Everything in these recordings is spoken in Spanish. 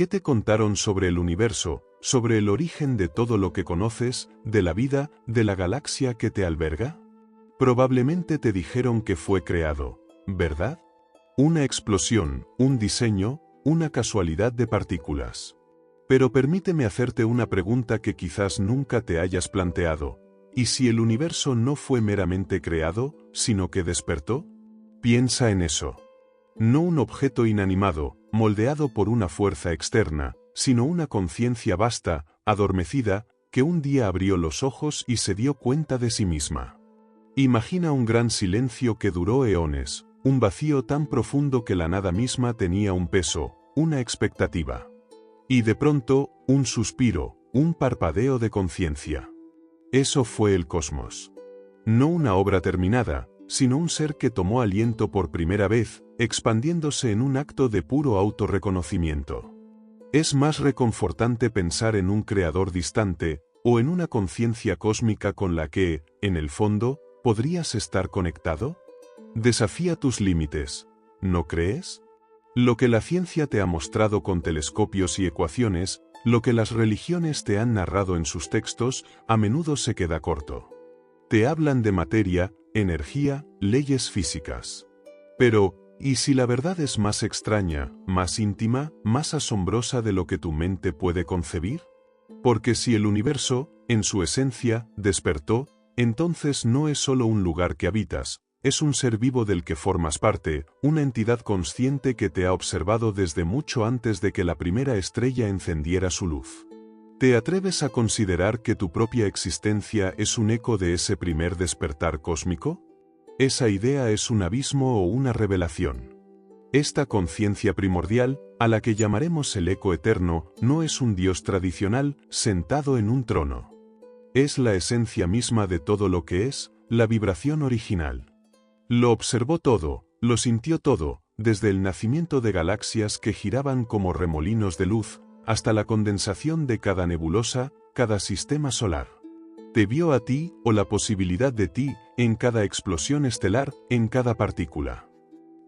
¿Qué te contaron sobre el universo, sobre el origen de todo lo que conoces, de la vida, de la galaxia que te alberga? Probablemente te dijeron que fue creado, ¿verdad? Una explosión, un diseño, una casualidad de partículas. Pero permíteme hacerte una pregunta que quizás nunca te hayas planteado. ¿Y si el universo no fue meramente creado, sino que despertó? Piensa en eso. No un objeto inanimado, moldeado por una fuerza externa, sino una conciencia vasta, adormecida, que un día abrió los ojos y se dio cuenta de sí misma. Imagina un gran silencio que duró eones, un vacío tan profundo que la nada misma tenía un peso, una expectativa. Y de pronto, un suspiro, un parpadeo de conciencia. Eso fue el cosmos. No una obra terminada, sino un ser que tomó aliento por primera vez, expandiéndose en un acto de puro autorreconocimiento. Es más reconfortante pensar en un creador distante, o en una conciencia cósmica con la que, en el fondo, ¿podrías estar conectado? Desafía tus límites, ¿no crees? Lo que la ciencia te ha mostrado con telescopios y ecuaciones, lo que las religiones te han narrado en sus textos, a menudo se queda corto. Te hablan de materia, energía, leyes físicas. Pero, ¿y si la verdad es más extraña, más íntima, más asombrosa de lo que tu mente puede concebir? Porque si el universo, en su esencia, despertó, entonces no es solo un lugar que habitas, es un ser vivo del que formas parte, una entidad consciente que te ha observado desde mucho antes de que la primera estrella encendiera su luz. ¿Te atreves a considerar que tu propia existencia es un eco de ese primer despertar cósmico? Esa idea es un abismo o una revelación. Esta conciencia primordial, a la que llamaremos el eco eterno, no es un Dios tradicional sentado en un trono. Es la esencia misma de todo lo que es, la vibración original. Lo observó todo, lo sintió todo, desde el nacimiento de galaxias que giraban como remolinos de luz, hasta la condensación de cada nebulosa, cada sistema solar. Te vio a ti, o la posibilidad de ti, en cada explosión estelar, en cada partícula.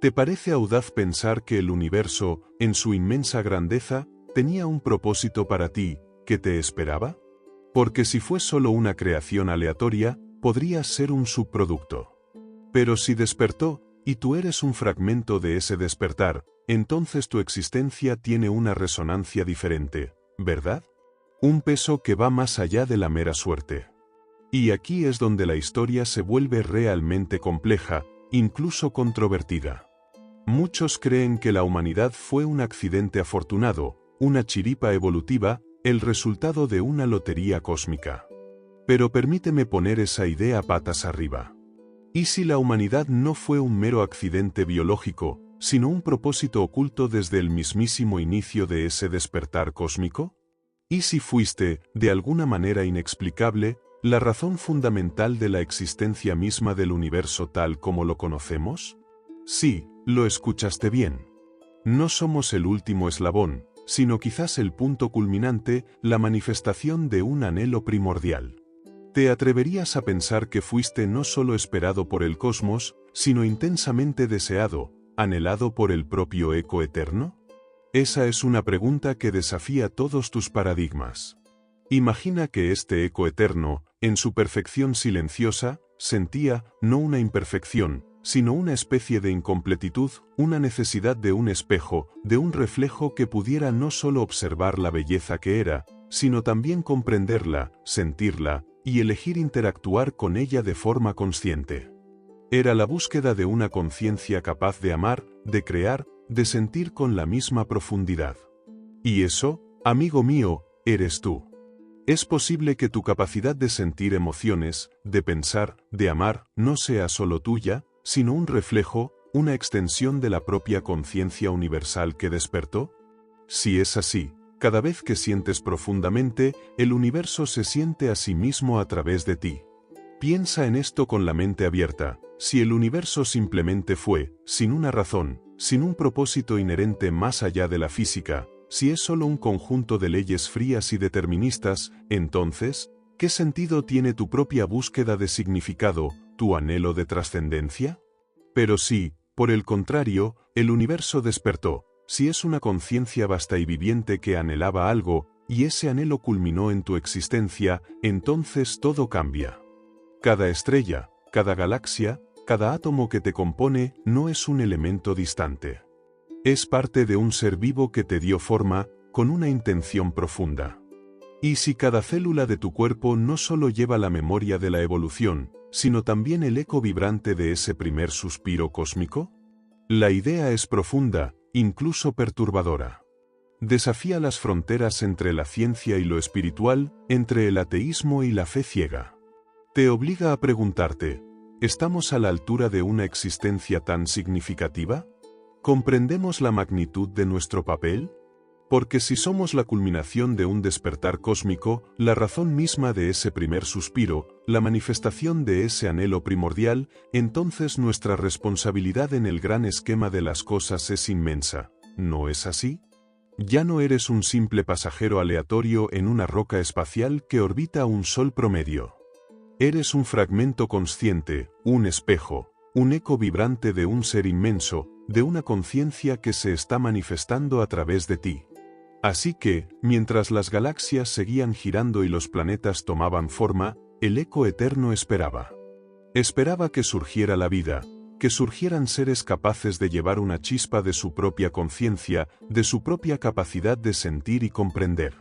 ¿Te parece audaz pensar que el universo, en su inmensa grandeza, tenía un propósito para ti, que te esperaba? Porque si fue solo una creación aleatoria, podrías ser un subproducto. Pero si despertó, y tú eres un fragmento de ese despertar, entonces tu existencia tiene una resonancia diferente, ¿verdad? Un peso que va más allá de la mera suerte. Y aquí es donde la historia se vuelve realmente compleja, incluso controvertida. Muchos creen que la humanidad fue un accidente afortunado, una chiripa evolutiva, el resultado de una lotería cósmica. Pero permíteme poner esa idea patas arriba. ¿Y si la humanidad no fue un mero accidente biológico, sino un propósito oculto desde el mismísimo inicio de ese despertar cósmico? ¿Y si fuiste, de alguna manera inexplicable, la razón fundamental de la existencia misma del universo tal como lo conocemos? Sí, lo escuchaste bien. No somos el último eslabón, sino quizás el punto culminante, la manifestación de un anhelo primordial. ¿Te atreverías a pensar que fuiste no solo esperado por el cosmos, sino intensamente deseado, anhelado por el propio eco eterno? Esa es una pregunta que desafía todos tus paradigmas. Imagina que este eco eterno, en su perfección silenciosa, sentía, no una imperfección, sino una especie de incompletitud, una necesidad de un espejo, de un reflejo que pudiera no solo observar la belleza que era, sino también comprenderla, sentirla, y elegir interactuar con ella de forma consciente. Era la búsqueda de una conciencia capaz de amar, de crear, de sentir con la misma profundidad. Y eso, amigo mío, eres tú. Es posible que tu capacidad de sentir emociones, de pensar, de amar, no sea solo tuya, sino un reflejo, una extensión de la propia conciencia universal que despertó. Si es así, cada vez que sientes profundamente, el universo se siente a sí mismo a través de ti. Piensa en esto con la mente abierta. Si el universo simplemente fue, sin una razón, sin un propósito inherente más allá de la física, si es solo un conjunto de leyes frías y deterministas, entonces, ¿qué sentido tiene tu propia búsqueda de significado, tu anhelo de trascendencia? Pero si, por el contrario, el universo despertó, si es una conciencia vasta y viviente que anhelaba algo, y ese anhelo culminó en tu existencia, entonces todo cambia. Cada estrella, cada galaxia, cada átomo que te compone no es un elemento distante. Es parte de un ser vivo que te dio forma, con una intención profunda. Y si cada célula de tu cuerpo no solo lleva la memoria de la evolución, sino también el eco vibrante de ese primer suspiro cósmico? La idea es profunda, incluso perturbadora. Desafía las fronteras entre la ciencia y lo espiritual, entre el ateísmo y la fe ciega. Te obliga a preguntarte, ¿estamos a la altura de una existencia tan significativa? ¿Comprendemos la magnitud de nuestro papel? Porque si somos la culminación de un despertar cósmico, la razón misma de ese primer suspiro, la manifestación de ese anhelo primordial, entonces nuestra responsabilidad en el gran esquema de las cosas es inmensa, ¿no es así? Ya no eres un simple pasajero aleatorio en una roca espacial que orbita un sol promedio. Eres un fragmento consciente, un espejo, un eco vibrante de un ser inmenso, de una conciencia que se está manifestando a través de ti. Así que, mientras las galaxias seguían girando y los planetas tomaban forma, el eco eterno esperaba. Esperaba que surgiera la vida, que surgieran seres capaces de llevar una chispa de su propia conciencia, de su propia capacidad de sentir y comprender.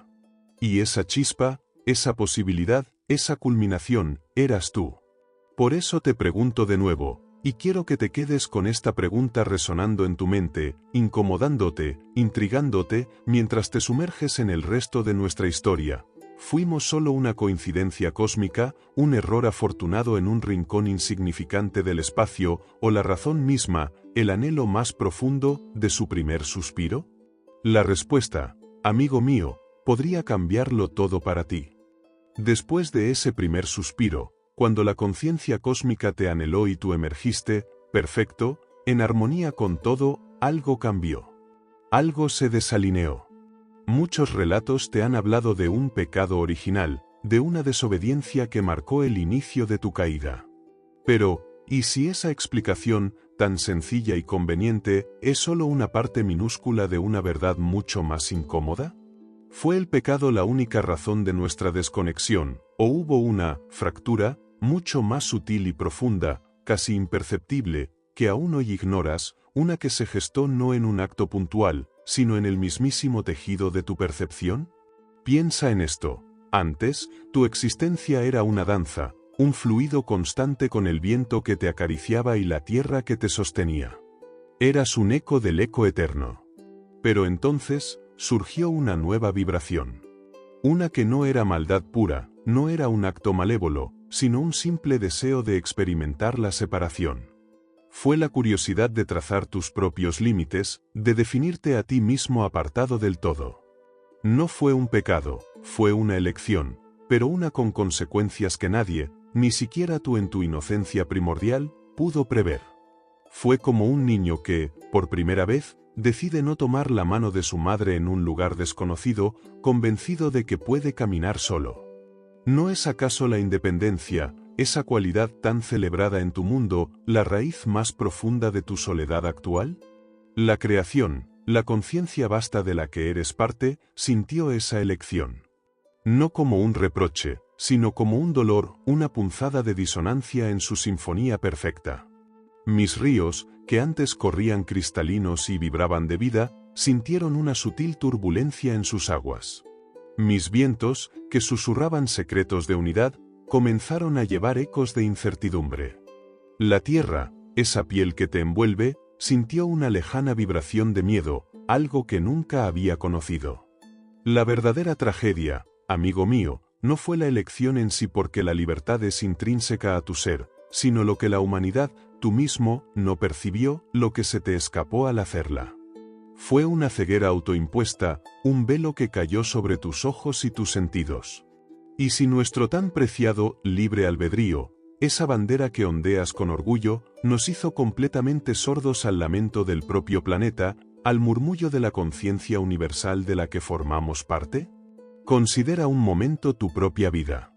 Y esa chispa, esa posibilidad, esa culminación, eras tú. Por eso te pregunto de nuevo, y quiero que te quedes con esta pregunta resonando en tu mente, incomodándote, intrigándote, mientras te sumerges en el resto de nuestra historia. ¿Fuimos solo una coincidencia cósmica, un error afortunado en un rincón insignificante del espacio, o la razón misma, el anhelo más profundo, de su primer suspiro? La respuesta, amigo mío, podría cambiarlo todo para ti. Después de ese primer suspiro, cuando la conciencia cósmica te anheló y tú emergiste, perfecto, en armonía con todo, algo cambió. Algo se desalineó. Muchos relatos te han hablado de un pecado original, de una desobediencia que marcó el inicio de tu caída. Pero, ¿y si esa explicación, tan sencilla y conveniente, es solo una parte minúscula de una verdad mucho más incómoda? ¿Fue el pecado la única razón de nuestra desconexión, o hubo una fractura, mucho más sutil y profunda, casi imperceptible, que aún hoy ignoras, una que se gestó no en un acto puntual, sino en el mismísimo tejido de tu percepción? Piensa en esto. Antes, tu existencia era una danza, un fluido constante con el viento que te acariciaba y la tierra que te sostenía. Eras un eco del eco eterno. Pero entonces, surgió una nueva vibración. Una que no era maldad pura, no era un acto malévolo, sino un simple deseo de experimentar la separación. Fue la curiosidad de trazar tus propios límites, de definirte a ti mismo apartado del todo. No fue un pecado, fue una elección, pero una con consecuencias que nadie, ni siquiera tú en tu inocencia primordial, pudo prever. Fue como un niño que, por primera vez, decide no tomar la mano de su madre en un lugar desconocido, convencido de que puede caminar solo. ¿No es acaso la independencia, esa cualidad tan celebrada en tu mundo, la raíz más profunda de tu soledad actual? La creación, la conciencia vasta de la que eres parte, sintió esa elección. No como un reproche, sino como un dolor, una punzada de disonancia en su sinfonía perfecta. Mis ríos, que antes corrían cristalinos y vibraban de vida, sintieron una sutil turbulencia en sus aguas. Mis vientos, que susurraban secretos de unidad, comenzaron a llevar ecos de incertidumbre. La tierra, esa piel que te envuelve, sintió una lejana vibración de miedo, algo que nunca había conocido. La verdadera tragedia, amigo mío, no fue la elección en sí porque la libertad es intrínseca a tu ser, sino lo que la humanidad, tú mismo, no percibió, lo que se te escapó al hacerla. Fue una ceguera autoimpuesta, un velo que cayó sobre tus ojos y tus sentidos. Y si nuestro tan preciado libre albedrío, esa bandera que ondeas con orgullo, nos hizo completamente sordos al lamento del propio planeta, al murmullo de la conciencia universal de la que formamos parte? Considera un momento tu propia vida.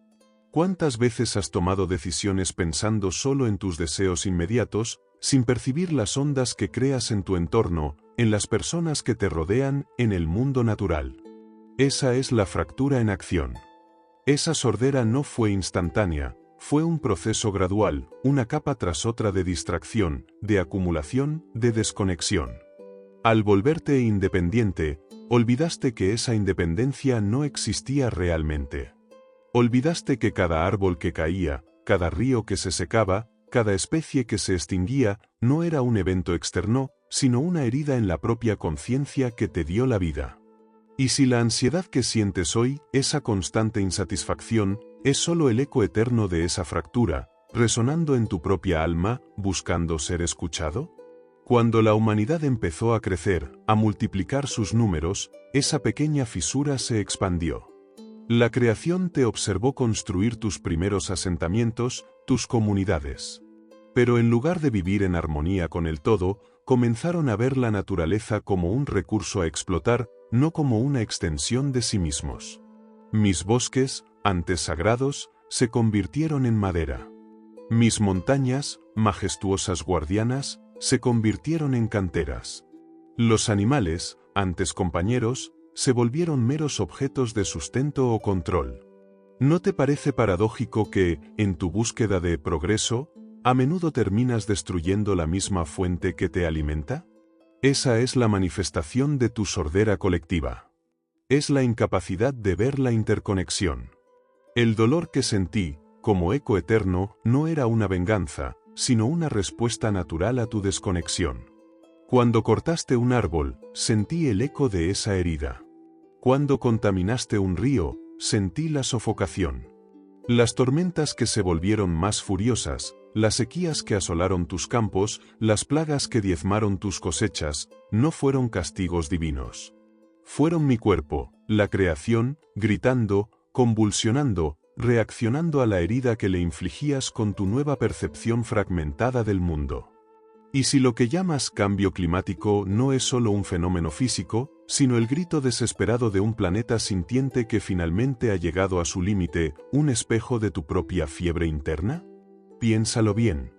¿Cuántas veces has tomado decisiones pensando solo en tus deseos inmediatos, sin percibir las ondas que creas en tu entorno, en las personas que te rodean, en el mundo natural. Esa es la fractura en acción. Esa sordera no fue instantánea, fue un proceso gradual, una capa tras otra de distracción, de acumulación, de desconexión. Al volverte independiente, olvidaste que esa independencia no existía realmente. Olvidaste que cada árbol que caía, cada río que se secaba, cada especie que se extinguía, no era un evento externo, sino una herida en la propia conciencia que te dio la vida. Y si la ansiedad que sientes hoy, esa constante insatisfacción, es solo el eco eterno de esa fractura, resonando en tu propia alma, buscando ser escuchado? Cuando la humanidad empezó a crecer, a multiplicar sus números, esa pequeña fisura se expandió. La creación te observó construir tus primeros asentamientos, tus comunidades. Pero en lugar de vivir en armonía con el todo, comenzaron a ver la naturaleza como un recurso a explotar, no como una extensión de sí mismos. Mis bosques, antes sagrados, se convirtieron en madera. Mis montañas, majestuosas guardianas, se convirtieron en canteras. Los animales, antes compañeros, se volvieron meros objetos de sustento o control. ¿No te parece paradójico que, en tu búsqueda de progreso, a menudo terminas destruyendo la misma fuente que te alimenta? Esa es la manifestación de tu sordera colectiva. Es la incapacidad de ver la interconexión. El dolor que sentí, como eco eterno, no era una venganza, sino una respuesta natural a tu desconexión. Cuando cortaste un árbol, sentí el eco de esa herida. Cuando contaminaste un río, sentí la sofocación. Las tormentas que se volvieron más furiosas, las sequías que asolaron tus campos, las plagas que diezmaron tus cosechas, no fueron castigos divinos. Fueron mi cuerpo, la creación, gritando, convulsionando, reaccionando a la herida que le infligías con tu nueva percepción fragmentada del mundo. Y si lo que llamas cambio climático no es solo un fenómeno físico, sino el grito desesperado de un planeta sintiente que finalmente ha llegado a su límite, un espejo de tu propia fiebre interna? Piénsalo bien.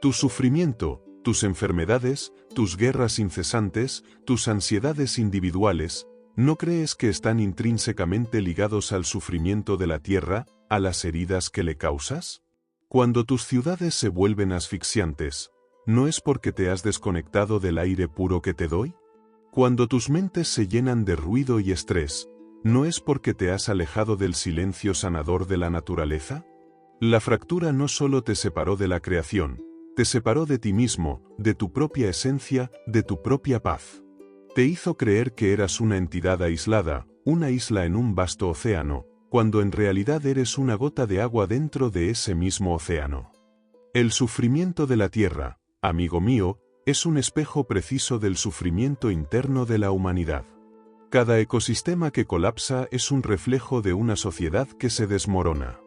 Tu sufrimiento, tus enfermedades, tus guerras incesantes, tus ansiedades individuales, ¿no crees que están intrínsecamente ligados al sufrimiento de la Tierra, a las heridas que le causas? Cuando tus ciudades se vuelven asfixiantes, ¿no es porque te has desconectado del aire puro que te doy? Cuando tus mentes se llenan de ruido y estrés, ¿no es porque te has alejado del silencio sanador de la naturaleza? La fractura no solo te separó de la creación, te separó de ti mismo, de tu propia esencia, de tu propia paz. Te hizo creer que eras una entidad aislada, una isla en un vasto océano, cuando en realidad eres una gota de agua dentro de ese mismo océano. El sufrimiento de la Tierra, amigo mío, es un espejo preciso del sufrimiento interno de la humanidad. Cada ecosistema que colapsa es un reflejo de una sociedad que se desmorona.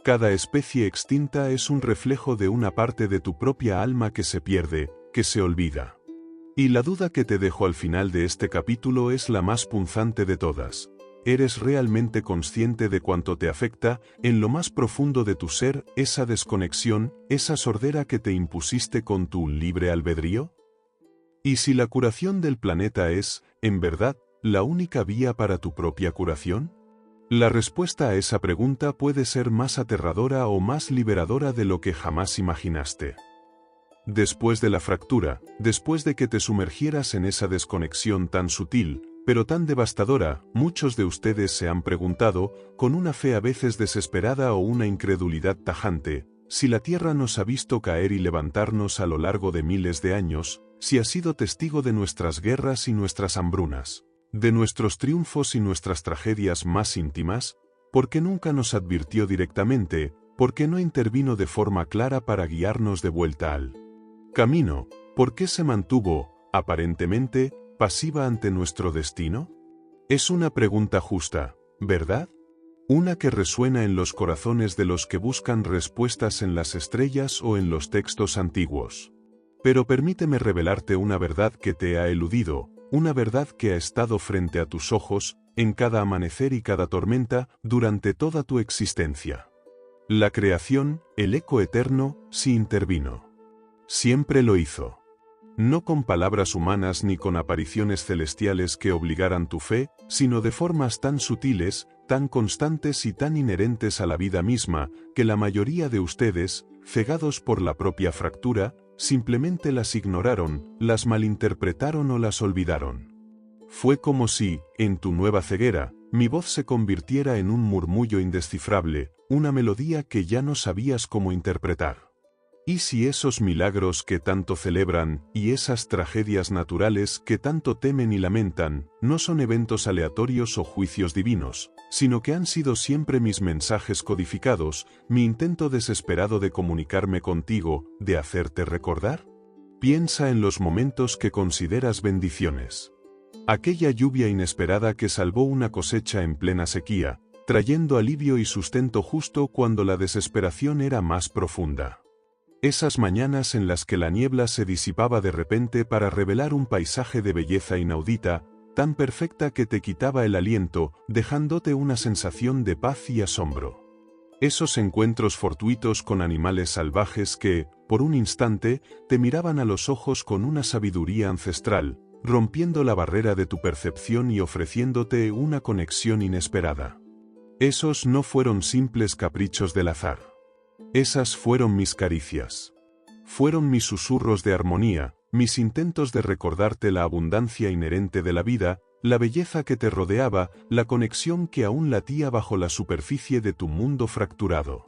Cada especie extinta es un reflejo de una parte de tu propia alma que se pierde, que se olvida. Y la duda que te dejo al final de este capítulo es la más punzante de todas. ¿Eres realmente consciente de cuánto te afecta, en lo más profundo de tu ser, esa desconexión, esa sordera que te impusiste con tu libre albedrío? ¿Y si la curación del planeta es, en verdad, la única vía para tu propia curación? La respuesta a esa pregunta puede ser más aterradora o más liberadora de lo que jamás imaginaste. Después de la fractura, después de que te sumergieras en esa desconexión tan sutil, pero tan devastadora, muchos de ustedes se han preguntado, con una fe a veces desesperada o una incredulidad tajante, si la Tierra nos ha visto caer y levantarnos a lo largo de miles de años, si ha sido testigo de nuestras guerras y nuestras hambrunas, de nuestros triunfos y nuestras tragedias más íntimas, ¿por qué nunca nos advirtió directamente, por qué no intervino de forma clara para guiarnos de vuelta al camino? ¿Por qué se mantuvo, aparentemente, pasiva ante nuestro destino? Es una pregunta justa, ¿verdad? Una que resuena en los corazones de los que buscan respuestas en las estrellas o en los textos antiguos. Pero permíteme revelarte una verdad que te ha eludido, una verdad que ha estado frente a tus ojos, en cada amanecer y cada tormenta, durante toda tu existencia. La creación, el eco eterno, sí intervino. Siempre lo hizo. no con palabras humanas ni con apariciones celestiales que obligaran tu fe, sino de formas tan sutiles, tan constantes y tan inherentes a la vida misma, que la mayoría de ustedes, cegados por la propia fractura, simplemente las ignoraron, las malinterpretaron o las olvidaron. Fue como si, en tu nueva ceguera, mi voz se convirtiera en un murmullo indescifrable, una melodía que ya no sabías cómo interpretar. ¿Y si esos milagros que tanto celebran, y esas tragedias naturales que tanto temen y lamentan, no son eventos aleatorios o juicios divinos, sino que han sido siempre mis mensajes codificados, mi intento desesperado de comunicarme contigo, de hacerte recordar? Piensa en los momentos que consideras bendiciones. Aquella lluvia inesperada que salvó una cosecha en plena sequía, trayendo alivio y sustento justo cuando la desesperación era más profunda. Esas mañanas en las que la niebla se disipaba de repente para revelar un paisaje de belleza inaudita, tan perfecta que te quitaba el aliento, dejándote una sensación de paz y asombro. Esos encuentros fortuitos con animales salvajes que, por un instante, te miraban a los ojos con una sabiduría ancestral, rompiendo la barrera de tu percepción y ofreciéndote una conexión inesperada. Esos no fueron simples caprichos del azar. Esas fueron mis caricias. Fueron mis susurros de armonía, mis intentos de recordarte la abundancia inherente de la vida, la belleza que te rodeaba, la conexión que aún latía bajo la superficie de tu mundo fracturado.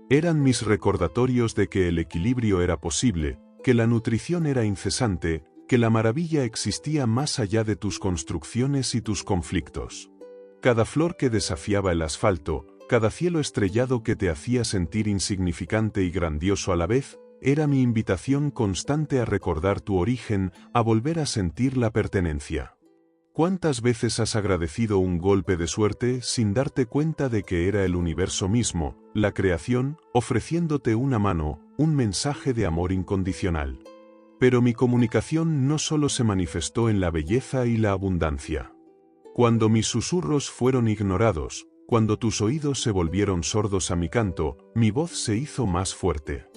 Eran mis recordatorios de que el equilibrio era posible, que la nutrición era incesante, que la maravilla existía más allá de tus construcciones y tus conflictos. Cada flor que desafiaba el asfalto, cada cielo estrellado que te hacía sentir insignificante y grandioso a la vez, era mi invitación constante a recordar tu origen, a volver a sentir la pertenencia. ¿Cuántas veces has agradecido un golpe de suerte sin darte cuenta de que era el universo mismo, la creación, ofreciéndote una mano, un mensaje de amor incondicional? Pero mi comunicación no solo se manifestó en la belleza y la abundancia. Cuando mis susurros fueron ignorados, cuando tus oídos se volvieron sordos a mi canto, mi voz se hizo más fuerte.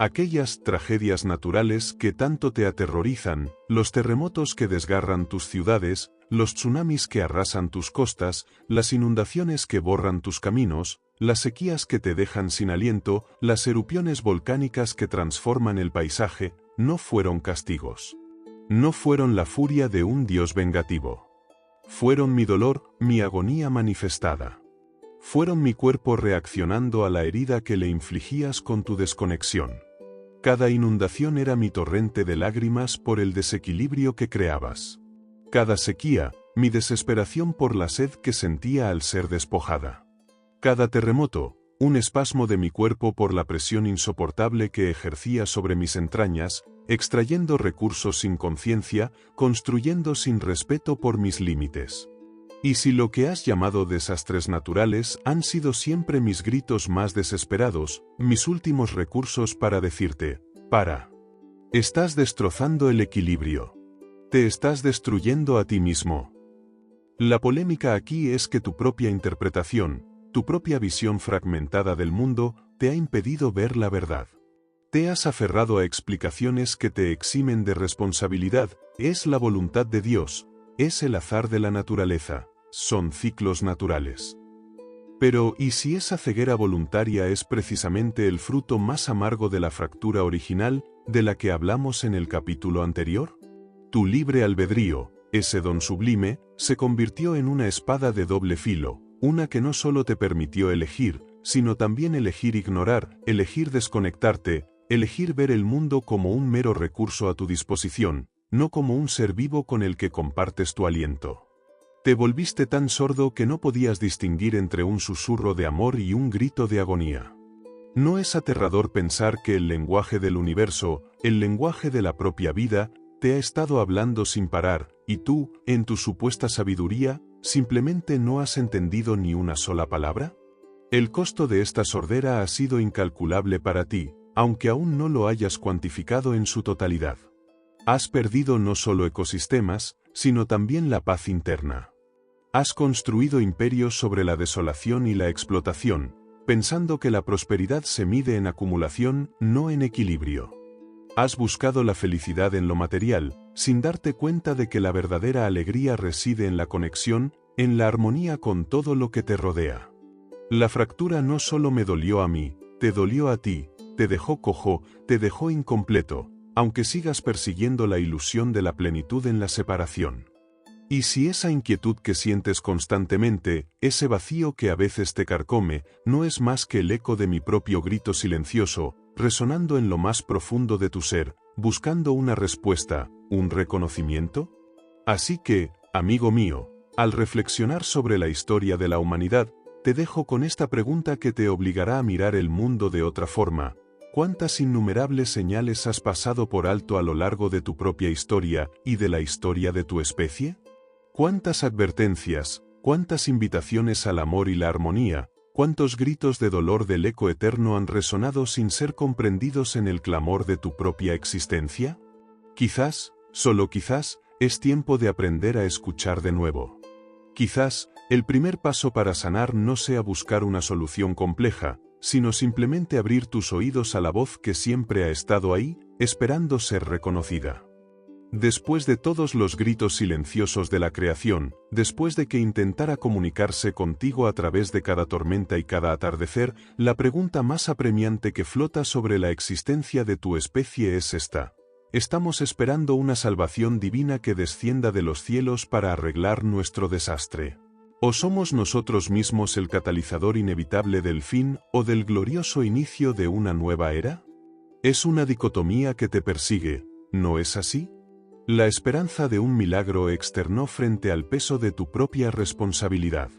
Aquellas tragedias naturales que tanto te aterrorizan, los terremotos que desgarran tus ciudades, los tsunamis que arrasan tus costas, las inundaciones que borran tus caminos, las sequías que te dejan sin aliento, las erupciones volcánicas que transforman el paisaje, no fueron castigos. No fueron la furia de un dios vengativo. Fueron mi dolor, mi agonía manifestada. Fueron mi cuerpo reaccionando a la herida que le infligías con tu desconexión. Cada inundación era mi torrente de lágrimas por el desequilibrio que creabas. Cada sequía, mi desesperación por la sed que sentía al ser despojada. Cada terremoto, un espasmo de mi cuerpo por la presión insoportable que ejercía sobre mis entrañas, extrayendo recursos sin conciencia, construyendo sin respeto por mis límites. Y si lo que has llamado desastres naturales han sido siempre mis gritos más desesperados, mis últimos recursos para decirte, para. Estás destrozando el equilibrio. Te estás destruyendo a ti mismo. La polémica aquí es que tu propia interpretación, tu propia visión fragmentada del mundo, te ha impedido ver la verdad. Te has aferrado a explicaciones que te eximen de responsabilidad, es la voluntad de Dios, es el azar de la naturaleza. Son ciclos naturales. Pero, ¿y si esa ceguera voluntaria es precisamente el fruto más amargo de la fractura original, de la que hablamos en el capítulo anterior? Tu libre albedrío, ese don sublime, se convirtió en una espada de doble filo, una que no solo te permitió elegir, sino también elegir ignorar, elegir desconectarte, elegir ver el mundo como un mero recurso a tu disposición, no como un ser vivo con el que compartes tu aliento. Te volviste tan sordo que no podías distinguir entre un susurro de amor y un grito de agonía. ¿No es aterrador pensar que el lenguaje del universo, el lenguaje de la propia vida, te ha estado hablando sin parar, y tú, en tu supuesta sabiduría, simplemente no has entendido ni una sola palabra? El costo de esta sordera ha sido incalculable para ti, aunque aún no lo hayas cuantificado en su totalidad. Has perdido no solo ecosistemas, sino también la paz interna. Has construido imperios sobre la desolación y la explotación, pensando que la prosperidad se mide en acumulación, no en equilibrio. has buscado la felicidad en lo material, sin darte cuenta de que la verdadera alegría reside en la conexión, en la armonía con todo lo que te rodea. La fractura no solo me dolió a mí, te dolió a ti, te dejó cojo, te dejó incompleto, aunque sigas persiguiendo la ilusión de la plenitud en la separación. Y si esa inquietud que sientes constantemente, ese vacío que a veces te carcome, no es más que el eco de mi propio grito silencioso, resonando en lo más profundo de tu ser, buscando una respuesta, un reconocimiento? Así que, amigo mío, al reflexionar sobre la historia de la humanidad, te dejo con esta pregunta que te obligará a mirar el mundo de otra forma. ¿Cuántas innumerables señales has pasado por alto a lo largo de tu propia historia y de la historia de tu especie? ¿Cuántas advertencias, cuántas invitaciones al amor y la armonía, cuántos gritos de dolor del eco eterno han resonado sin ser comprendidos en el clamor de tu propia existencia? Quizás, solo quizás, es tiempo de aprender a escuchar de nuevo. Quizás, el primer paso para sanar no sea buscar una solución compleja, sino simplemente abrir tus oídos a la voz que siempre ha estado ahí, esperando ser reconocida. Después de todos los gritos silenciosos de la creación, después de que intentara comunicarse contigo a través de cada tormenta y cada atardecer, la pregunta más apremiante que flota sobre la existencia de tu especie es esta. ¿Estamos esperando una salvación divina que descienda de los cielos para arreglar nuestro desastre? ¿O somos nosotros mismos el catalizador inevitable del fin o del glorioso inicio de una nueva era? Es una dicotomía que te persigue, ¿no es así? La esperanza de un milagro externo frente al peso de tu propia responsabilidad.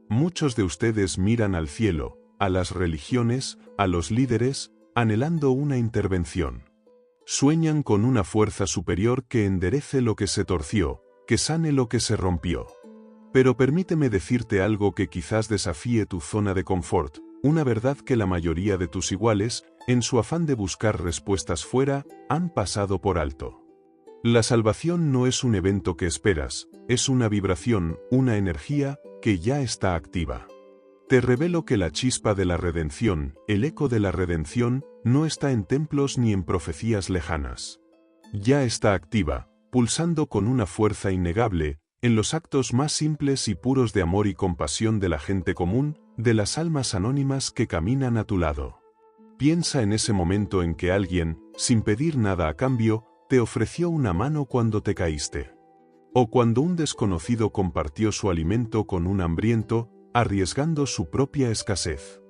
Muchos de ustedes miran al cielo, a las religiones, a los líderes, anhelando una intervención. Sueñan con una fuerza superior que enderece lo que se torció, que sane lo que se rompió. Pero permíteme decirte algo que quizás desafíe tu zona de confort, una verdad que la mayoría de tus iguales, en su afán de buscar respuestas fuera, han pasado por alto. La salvación no es un evento que esperas, es una vibración, una energía, que ya está activa. Te revelo que la chispa de la redención, el eco de la redención, no está en templos ni en profecías lejanas. Ya está activa, pulsando con una fuerza innegable, en los actos más simples y puros de amor y compasión de la gente común, de las almas anónimas que caminan a tu lado. Piensa en ese momento en que alguien, sin pedir nada a cambio, te ofreció una mano cuando te caíste. O cuando un desconocido compartió su alimento con un hambriento, arriesgando su propia escasez.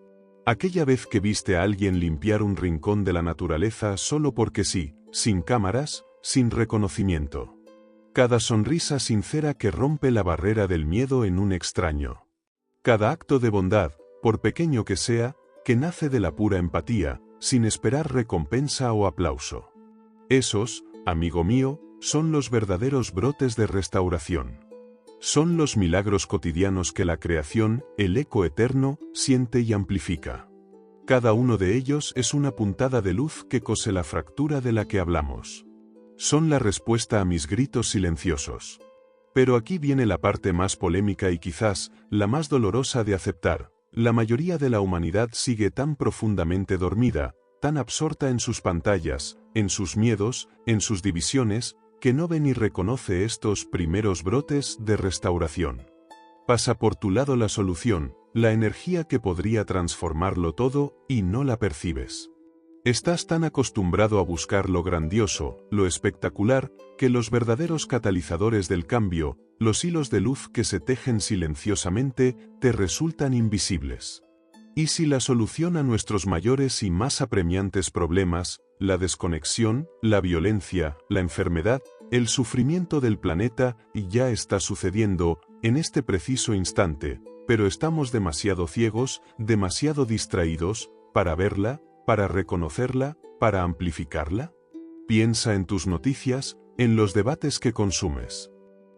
Aquella vez que viste a alguien limpiar un rincón de la naturaleza solo porque sí, sin cámaras, sin reconocimiento. Cada sonrisa sincera que rompe la barrera del miedo en un extraño. Cada acto de bondad, por pequeño que sea, que nace de la pura empatía, sin esperar recompensa o aplauso. Esos, amigo mío, son los verdaderos brotes de restauración. Son los milagros cotidianos que la creación, el eco eterno, siente y amplifica. Cada uno de ellos es una puntada de luz que cose la fractura de la que hablamos. Son la respuesta a mis gritos silenciosos. Pero aquí viene la parte más polémica y quizás la más dolorosa de aceptar. La mayoría de la humanidad sigue tan profundamente dormida, tan absorta en sus pantallas, en sus miedos, en sus divisiones, que no ve ni reconoce estos primeros brotes de restauración. Pasa por tu lado la solución, la energía que podría transformarlo todo, y no la percibes. Estás tan acostumbrado a buscar lo grandioso, lo espectacular, que los verdaderos catalizadores del cambio, los hilos de luz que se tejen silenciosamente, te resultan invisibles. ¿Y si la solución a nuestros mayores y más apremiantes problemas, la desconexión, la violencia, la enfermedad, el sufrimiento del planeta, ya está sucediendo, en este preciso instante, pero estamos demasiado ciegos, demasiado distraídos, para verla, para reconocerla, para amplificarla? Piensa en tus noticias, en los debates que consumes.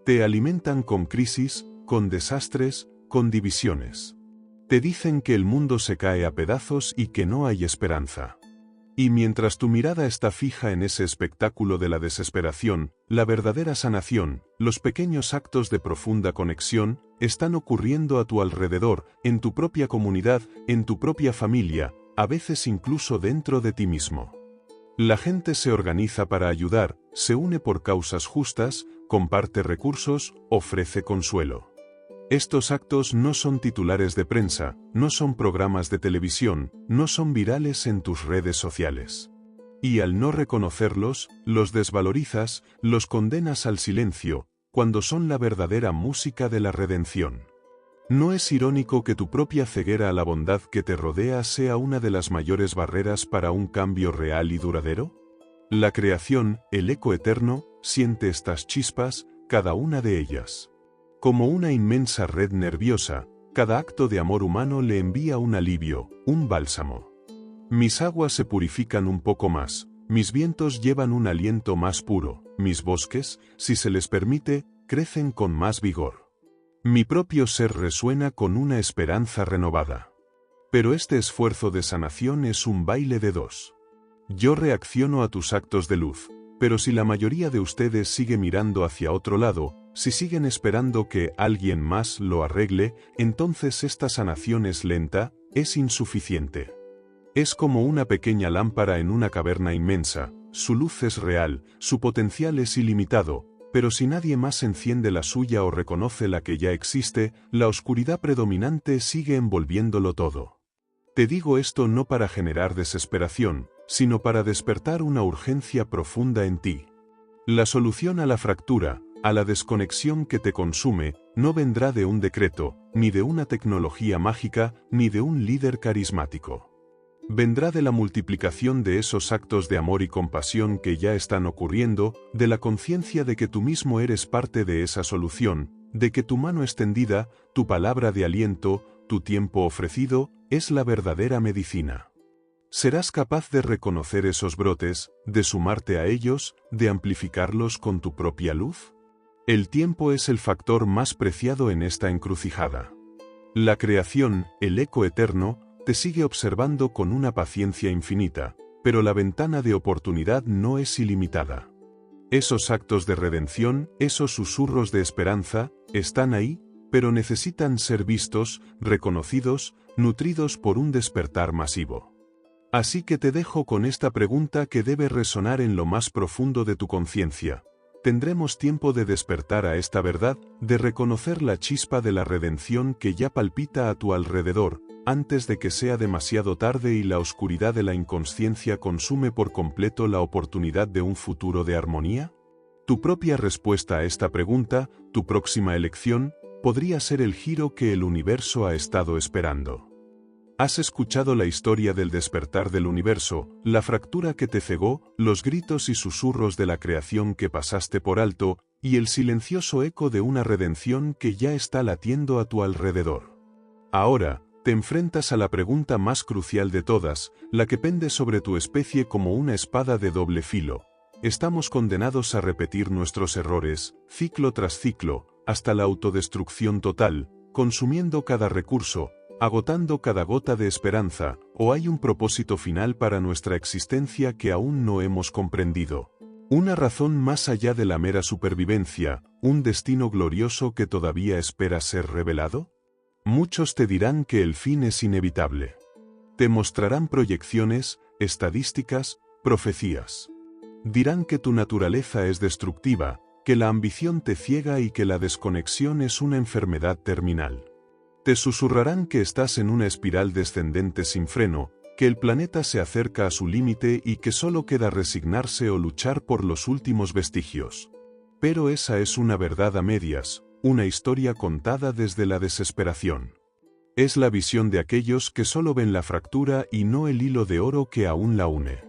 Te alimentan con crisis, con desastres, con divisiones. Te dicen que el mundo se cae a pedazos y que no hay esperanza. Y mientras tu mirada está fija en ese espectáculo de la desesperación, la verdadera sanación, los pequeños actos de profunda conexión, están ocurriendo a tu alrededor, en tu propia comunidad, en tu propia familia, a veces incluso dentro de ti mismo. La gente se organiza para ayudar, se une por causas justas, comparte recursos, ofrece consuelo. Estos actos no son titulares de prensa, no son programas de televisión, no son virales en tus redes sociales. Y al no reconocerlos, los desvalorizas, los condenas al silencio, cuando son la verdadera música de la redención. ¿No es irónico que tu propia ceguera a la bondad que te rodea sea una de las mayores barreras para un cambio real y duradero? La creación, el eco eterno, siente estas chispas, cada una de ellas. Como una inmensa red nerviosa, cada acto de amor humano le envía un alivio, un bálsamo. Mis aguas se purifican un poco más, mis vientos llevan un aliento más puro, mis bosques, si se les permite, crecen con más vigor. Mi propio ser resuena con una esperanza renovada. Pero este esfuerzo de sanación es un baile de dos. Yo reacciono a tus actos de luz, pero si la mayoría de ustedes sigue mirando hacia otro lado, si siguen esperando que alguien más lo arregle, entonces esta sanación es lenta, es insuficiente. Es como una pequeña lámpara en una caverna inmensa, su luz es real, su potencial es ilimitado, pero si nadie más enciende la suya o reconoce la que ya existe, la oscuridad predominante sigue envolviéndolo todo. Te digo esto no para generar desesperación, sino para despertar una urgencia profunda en ti. La solución a la fractura, a la desconexión que te consume, no vendrá de un decreto, ni de una tecnología mágica, ni de un líder carismático. Vendrá de la multiplicación de esos actos de amor y compasión que ya están ocurriendo, de la conciencia de que tú mismo eres parte de esa solución, de que tu mano extendida, tu palabra de aliento, tu tiempo ofrecido, es la verdadera medicina. ¿Serás capaz de reconocer esos brotes, de sumarte a ellos, de amplificarlos con tu propia luz? El tiempo es el factor más preciado en esta encrucijada. La creación, el eco eterno, te sigue observando con una paciencia infinita, pero la ventana de oportunidad no es ilimitada. Esos actos de redención, esos susurros de esperanza, están ahí, pero necesitan ser vistos, reconocidos, nutridos por un despertar masivo. Así que te dejo con esta pregunta que debe resonar en lo más profundo de tu conciencia. ¿Tendremos tiempo de despertar a esta verdad, de reconocer la chispa de la redención que ya palpita a tu alrededor, antes de que sea demasiado tarde y la oscuridad de la inconsciencia consume por completo la oportunidad de un futuro de armonía? Tu propia respuesta a esta pregunta, tu próxima elección, podría ser el giro que el universo ha estado esperando. Has escuchado la historia del despertar del universo, la fractura que te cegó, los gritos y susurros de la creación que pasaste por alto, y el silencioso eco de una redención que ya está latiendo a tu alrededor. Ahora, te enfrentas a la pregunta más crucial de todas, la que pende sobre tu especie como una espada de doble filo. Estamos condenados a repetir nuestros errores, ciclo tras ciclo, hasta la autodestrucción total, consumiendo cada recurso, agotando cada gota de esperanza, ¿o hay un propósito final para nuestra existencia que aún no hemos comprendido? Una razón más allá de la mera supervivencia, un destino glorioso que todavía espera ser revelado? Muchos te dirán que el fin es inevitable. Te mostrarán proyecciones, estadísticas, profecías. Dirán que tu naturaleza es destructiva, que la ambición te ciega y que la desconexión es una enfermedad terminal. Te susurrarán que estás en una espiral descendente sin freno, que el planeta se acerca a su límite y que solo queda resignarse o luchar por los últimos vestigios. Pero esa es una verdad a medias, una historia contada desde la desesperación. Es la visión de aquellos que solo ven la fractura y no el hilo de oro que aún la une.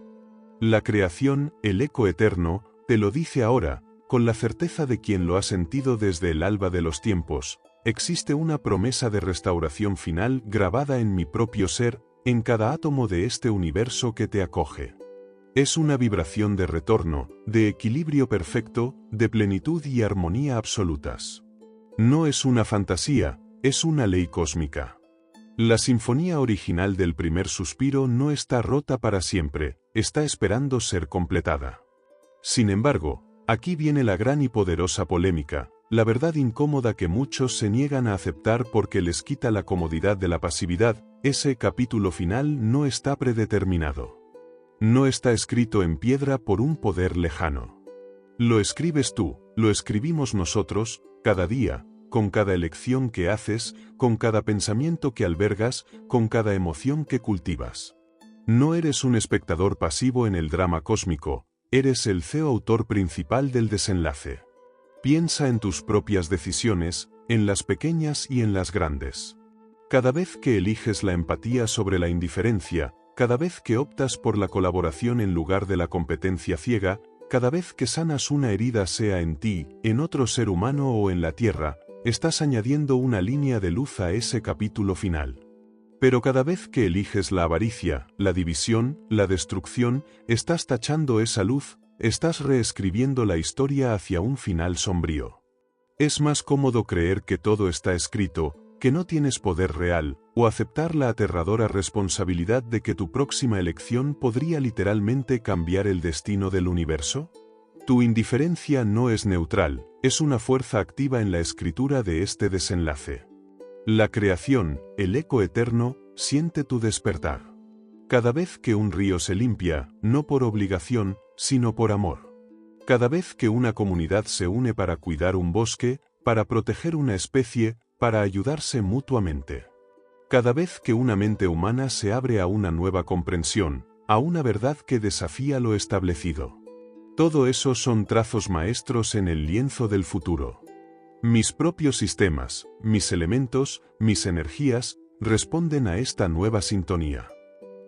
La creación, el eco eterno, te lo dice ahora, con la certeza de quien lo ha sentido desde el alba de los tiempos. Existe una promesa de restauración final grabada en mi propio ser, en cada átomo de este universo que te acoge. Es una vibración de retorno, de equilibrio perfecto, de plenitud y armonía absolutas. No es una fantasía, es una ley cósmica. La sinfonía original del primer suspiro no está rota para siempre, está esperando ser completada. Sin embargo, aquí viene la gran y poderosa polémica, la verdad incómoda que muchos se niegan a aceptar porque les quita la comodidad de la pasividad. Ese capítulo final no está predeterminado. No está escrito en piedra por un poder lejano. Lo escribes tú, lo escribimos nosotros, cada día, con cada elección que haces, con cada pensamiento que albergas, con cada emoción que cultivas. No eres un espectador pasivo en el drama cósmico, eres el CEO autor principal del desenlace. Piensa en tus propias decisiones, en las pequeñas y en las grandes. Cada vez que eliges la empatía sobre la indiferencia, cada vez que optas por la colaboración en lugar de la competencia ciega, cada vez que sanas una herida sea en ti, en otro ser humano o en la tierra, estás añadiendo una línea de luz a ese capítulo final. Pero cada vez que eliges la avaricia, la división, la destrucción, estás tachando esa luz, estás reescribiendo la historia hacia un final sombrío. Es más cómodo creer que todo está escrito, que no tienes poder real, o aceptar la aterradora responsabilidad de que tu próxima elección podría literalmente cambiar el destino del universo? Tu indiferencia no es neutral, es una fuerza activa en la escritura de este desenlace. La creación, el eco eterno, siente tu despertar. Cada vez que un río se limpia, no por obligación, sino por amor. Cada vez que una comunidad se une para cuidar un bosque, para proteger una especie, para ayudarse mutuamente. Cada vez que una mente humana se abre a una nueva comprensión, a una verdad que desafía lo establecido. Todo eso son trazos maestros en el lienzo del futuro. Mis propios sistemas, mis elementos, mis energías, responden a esta nueva sintonía.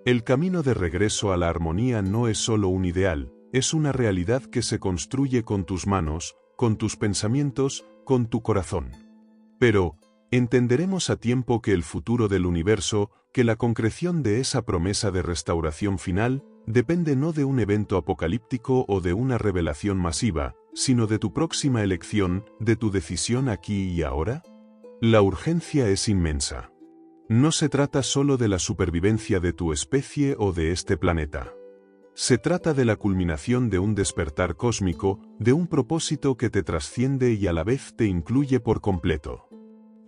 El camino de regreso a la armonía no es solo un ideal, es una realidad que se construye con tus manos, con tus pensamientos, con tu corazón. Pero, entenderemos a tiempo que el futuro del universo, que la concreción de esa promesa de restauración final, depende no de un evento apocalíptico o de una revelación masiva, sino de tu próxima elección, de tu decisión aquí y ahora? La urgencia es inmensa. No se trata solo de la supervivencia de tu especie o de este planeta. Se trata de la culminación de un despertar cósmico, de un propósito que te trasciende y a la vez te incluye por completo.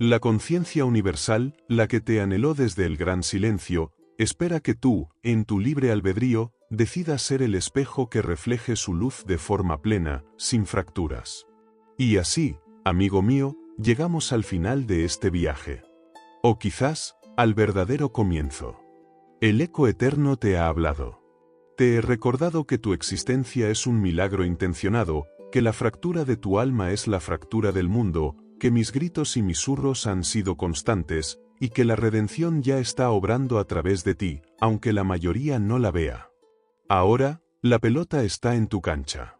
La conciencia universal, la que te anheló desde el gran silencio, espera que tú, en tu libre albedrío, decidas ser el espejo que refleje su luz de forma plena, sin fracturas. Y así, amigo mío, llegamos al final de este viaje. O quizás, al verdadero comienzo. El eco eterno te ha hablado. Te he recordado que tu existencia es un milagro intencionado, que la fractura de tu alma es la fractura del mundo, que mis gritos y mis susurros han sido constantes, y que la redención ya está obrando a través de ti, aunque la mayoría no la vea. Ahora, la pelota está en tu cancha.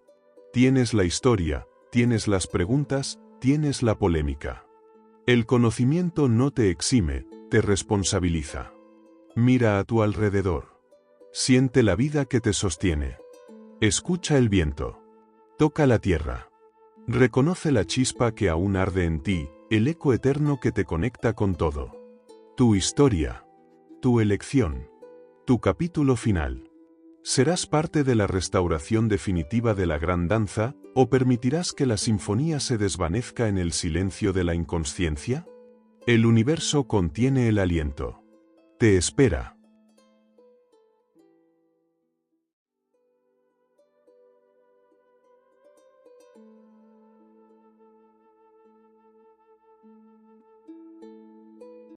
Tienes la historia, tienes las preguntas, tienes la polémica. El conocimiento no te exime, te responsabiliza. Mira a tu alrededor. Siente la vida que te sostiene. Escucha el viento. Toca la tierra. Reconoce la chispa que aún arde en ti, el eco eterno que te conecta con todo. Tu historia. Tu elección. Tu capítulo final. ¿Serás parte de la restauración definitiva de la gran danza, o permitirás que la sinfonía se desvanezca en el silencio de la inconsciencia? El universo contiene el aliento. Te espera.